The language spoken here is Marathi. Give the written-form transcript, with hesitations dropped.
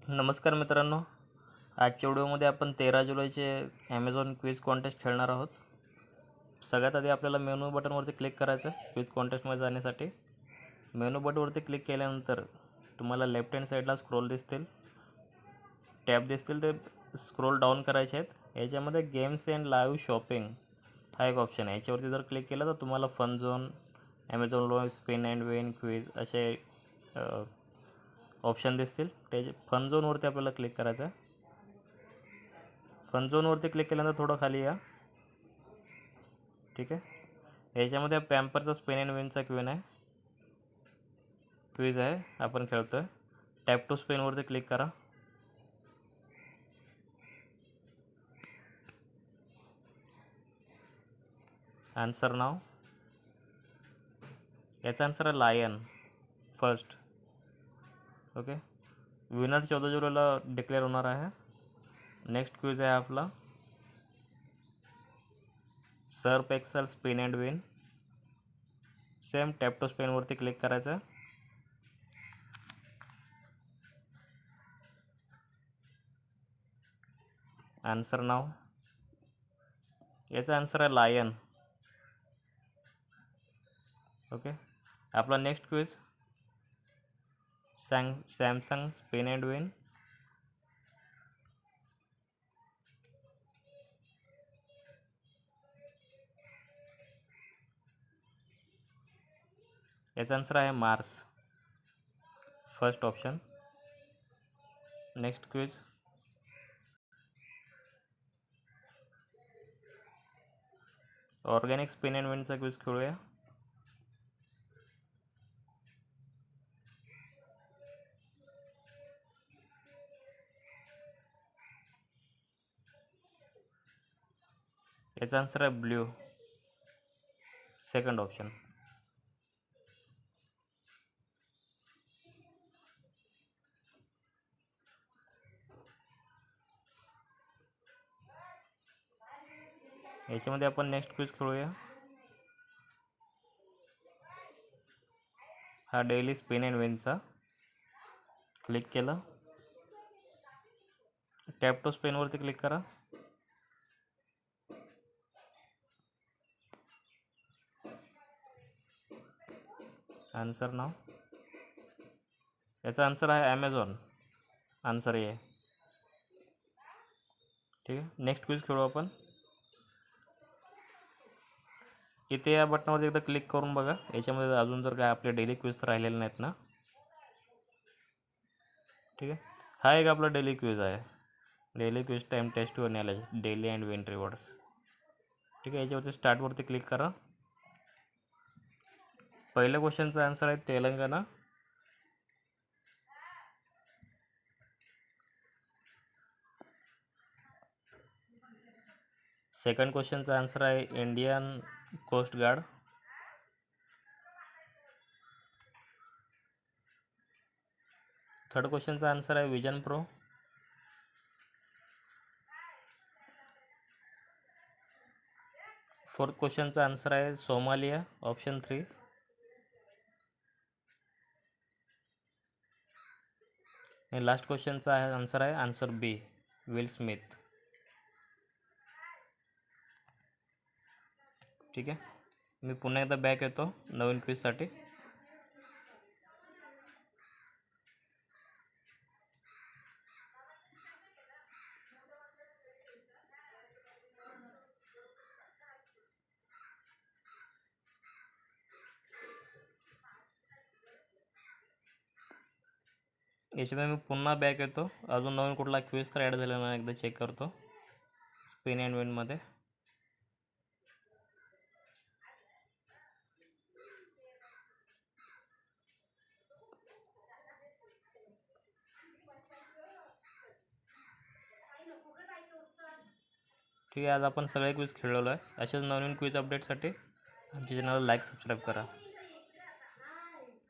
नमस्कार मित्रांनो, आजच्या व्हिडिओमध्ये आपण 13 जुलैचे ॲमेझॉन क्विज कॉन्टेस्ट खेळणार आहोत. सगळ्यात आधी आपल्याला मेनू बटनवरती क्लिक करायचं आहे क्विज कॉन्टेस्टमध्ये जाण्यासाठी. मेनू बटनवरती क्लिक केल्यानंतर तुम्हाला लेफ्ट हँड साईडला स्क्रोल दिसतील, टॅब दिसतील, ते स्क्रोल डाऊन करायचे आहेत. याच्यामध्ये गेम्स अँड लाईव्ह शॉपिंग हा एक ऑप्शन आहे. याच्यावरती जर क्लिक केलं तर तुम्हाला फन झोन, ॲमेझॉन लो, स्पिन अँड विन, क्विज असे ऑप्शन दिसतील. त्याचे फन झोनवरती आपल्याला क्लिक करायचं आहे. फन झोनवरती क्लिक केल्यानंतर थोडं खाली या. ठीक आहे, याच्यामध्ये पॅम्परचा स्पिन अँड विनचा क्विज आहे, आपण खेळतो आहे. टॅप टू स्पिनवरती क्लिक करा. आन्सर नाव, याचा आन्सर आहे लायन फर्स्ट. ओके, विनर 14 जुलैला डिक्लेअर होणार आहे. नेक्स्ट क्विज आहे आपला Surf Excel spin and win. Same tap to स्पिनवरती क्लिक करायचं. आन्सर नाव, याचा आन्सर आहे लायन. ओके, आपला next quiz Samsung spin and win. याचा आन्सर आहे Mars first option. Next quiz organic spin and विनचा क्विज खेळूया. याचा आन्सर आहे ब्ल्यू सेकंड ऑप्शन. याच्यामध्ये आपण नेक्स्ट क्विज खेळूया. हा डेली स्पिन अँड विनचा. क्लिक केलं, टॅप टू स्पिनवरती क्लिक करा. आन्सर नाव, याचा आन्सर आहे ॲमेझॉन. आन्सर आहे. ठीक आहे, नेक्स्ट क्विज खेळू आपण. इथे या बटनावर एकदा क्लिक करून बघा. याच्यामध्ये अजून जर काय आपले डेली क्विज तर राहिलेले नाहीत ना. ठीक आहे, हा एक आपला डेली क्विज आहे. Daily quiz time test your knowledge daily and win rewards. ठीक आहे, याच्यावरती स्टार्टवरती क्लिक करा. पहिल्या क्वेश्चनचा आन्सर आहे तेलंगणा. सेकंड क्वेश्चनचा आन्सर आहे इंडियन कोस्ट गार्ड. थर्ड क्वेश्चनचा आन्सर आहे विजन प्रो. फोर्थ क्वेश्चनचा आन्सर आहे सोमालिया ऑप्शन 3. आणि लास्ट क्वेश्चनचा आन्सर आहे आन्सर बी विल स्मिथ. ठीक आहे, मी पुन्हा एकदा बॅक येतो नवीन क्विजसाठी. याच्यामध्ये मी पुन्हा बॅक येतो. अजून नवीन कुठला क्विज तर ॲड झालेला नाही, एकदा चेक करतो स्पिन अँड विनमध्ये. ठीक आहे, आज आपण सगळे क्विज खेळलेलो आहे. असेच नवीन क्विज अपडेटसाठी आमच्या चॅनलला लाईक सबस्क्राईब करा.